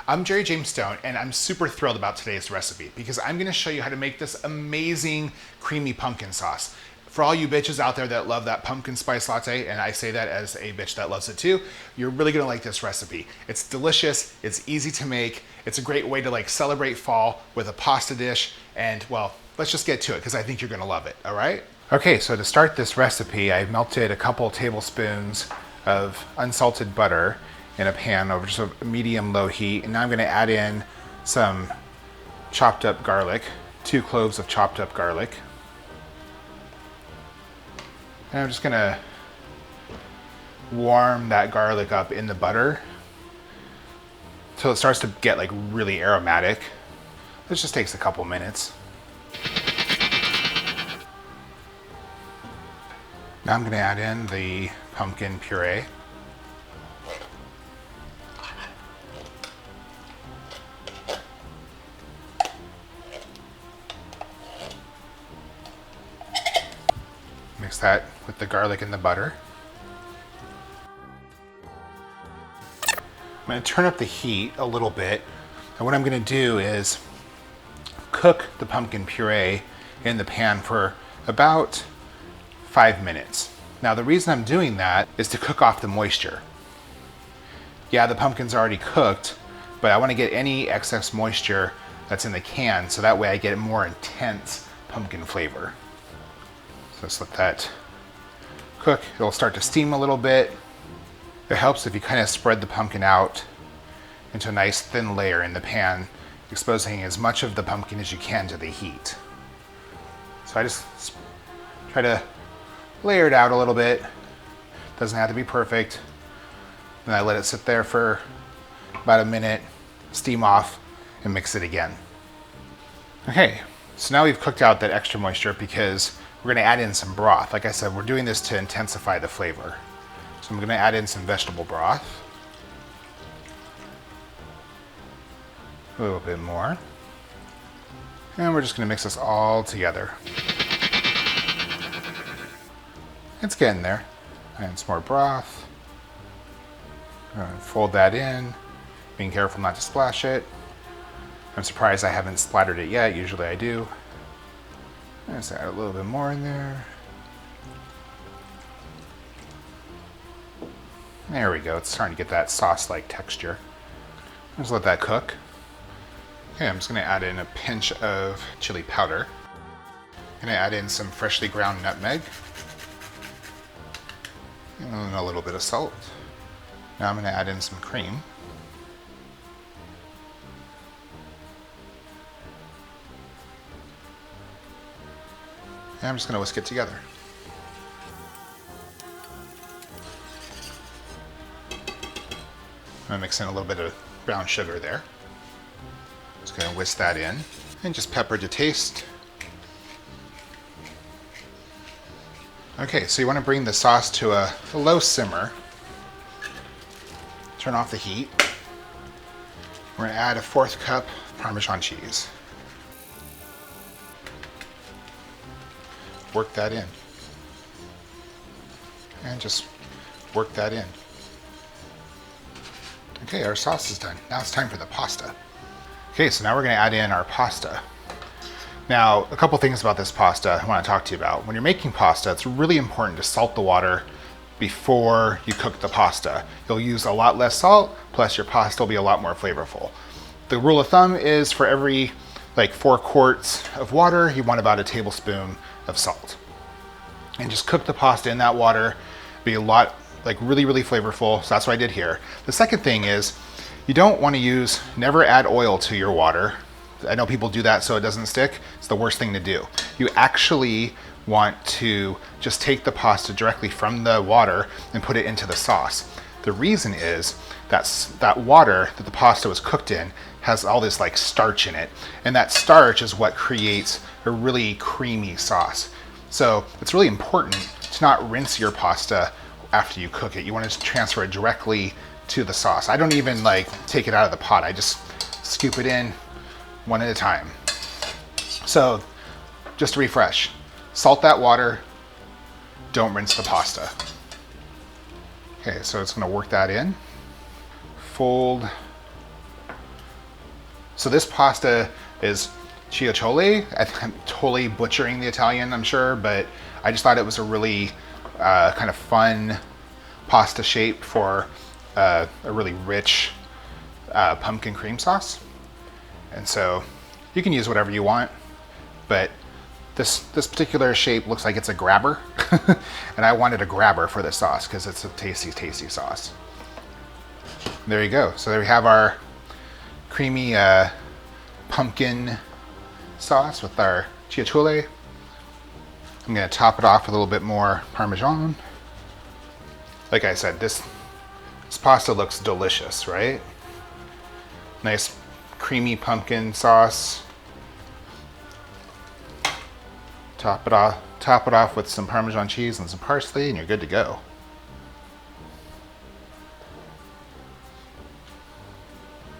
I'm Jerry James Stone, and I'm super thrilled about today's recipe because I'm gonna show you how to make this amazing creamy pumpkin sauce. For all you bitches out there that love that pumpkin spice latte, and I say that as a bitch that loves it too, you're really gonna like this recipe. It's delicious, it's easy to make, it's a great way to like celebrate fall with a pasta dish, and well, let's just get to it because I think you're gonna love it, all right? Okay, so to start this recipe, I've melted a couple tablespoons of unsalted butter in a pan over just a medium-low heat. And now I'm gonna add in some chopped up garlic, 2 cloves of chopped up garlic. And I'm just gonna warm that garlic up in the butter till it starts to get like really aromatic. This just takes a couple minutes. Now I'm gonna add in the pumpkin puree. Mix that with the garlic and the butter. I'm going to turn up the heat a little bit, and what I'm going to do is cook the pumpkin puree in the pan for about 5 minutes. Now the reason I'm doing that is to cook off the moisture. Yeah, the pumpkin's already cooked, but I want to get any excess moisture that's in the can so that way I get a more intense pumpkin flavor. Just let that cook. It'll start to steam a little bit. It helps if you kind of spread the pumpkin out into a nice thin layer in the pan, exposing as much of the pumpkin as you can to the heat. So I just try to layer it out a little bit. Doesn't have to be perfect. Then I let it sit there for about a minute, steam off, and mix it again. Okay, so now we've cooked out that extra moisture because we're gonna add in some broth. Like I said, we're doing this to intensify the flavor. So I'm gonna add in some vegetable broth. A little bit more. And we're just gonna mix this all together. It's getting there. And some more broth. Fold that in, being careful not to splash it. I'm surprised I haven't splattered it yet, usually I do. Let's add a little bit more in there. There we go, it's starting to get that sauce-like texture. Just let that cook. Okay, I'm just gonna add in a pinch of chili powder. I'm gonna add in some freshly ground nutmeg. And a little bit of salt. Now I'm gonna add in some cream. And I'm just gonna whisk it together. I'm gonna mix in a little bit of brown sugar there. Just gonna whisk that in. And just pepper to taste. Okay, so you wanna bring the sauce to a low simmer. Turn off the heat. We're gonna add a 1/4 cup Parmesan cheese. Work that in. And just work that in. Okay, our sauce is done. Now it's time for the pasta. Okay, so now we're gonna add in our pasta. Now, a couple things about this pasta I wanna talk to you about. When you're making pasta, it's really important to salt the water before you cook the pasta. You'll use a lot less salt, plus your pasta will be a lot more flavorful. The rule of thumb is for every 4 quarts of water, you want about a tablespoon of salt. And just cook the pasta in that water, be a lot, really, really flavorful. So that's what I did here. The second thing is you don't want to never add oil to your water. I know people do that so it doesn't stick. It's the worst thing to do. You actually want to just take the pasta directly from the water and put it into the sauce. The reason is that water that the pasta was cooked in has all this starch in it, and that starch is what creates a really creamy sauce. So it's really important to not rinse your pasta after you cook it. You want to transfer it directly to the sauce. I don't even take it out of the pot. I just scoop it in one at a time. So just to refresh, salt that water, don't rinse the pasta. Okay, so it's gonna work that in. Fold So this pasta is chiocciole. I'm totally butchering the Italian, I'm sure, but I just thought it was a really kind of fun pasta shape for a really rich pumpkin cream sauce. And so you can use whatever you want, but this particular shape looks like it's a grabber. And I wanted a grabber for this sauce because it's a tasty, tasty sauce. There you go. So there we have our creamy pumpkin sauce with our chiocciole. I'm gonna top it off with a little bit more Parmesan. Like I said, this pasta looks delicious, right? Nice creamy pumpkin sauce. Top it off with some Parmesan cheese and some parsley, and you're good to go.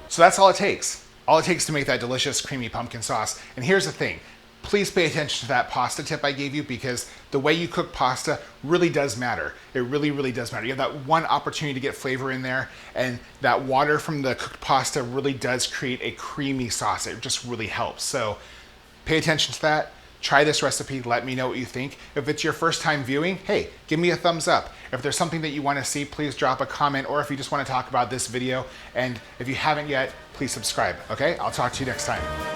So that's all it takes. All it takes to make that delicious creamy pumpkin sauce. And here's the thing. Please pay attention to that pasta tip I gave you, because the way you cook pasta really does matter. It really, really does matter. You have that one opportunity to get flavor in there, and that water from the cooked pasta really does create a creamy sauce. It just really helps. So pay attention to that. Try this recipe, let me know what you think. If it's your first time viewing, hey, give me a thumbs up. If there's something that you want to see, please drop a comment, or if you just want to talk about this video, and if you haven't yet, please subscribe, okay? I'll talk to you next time.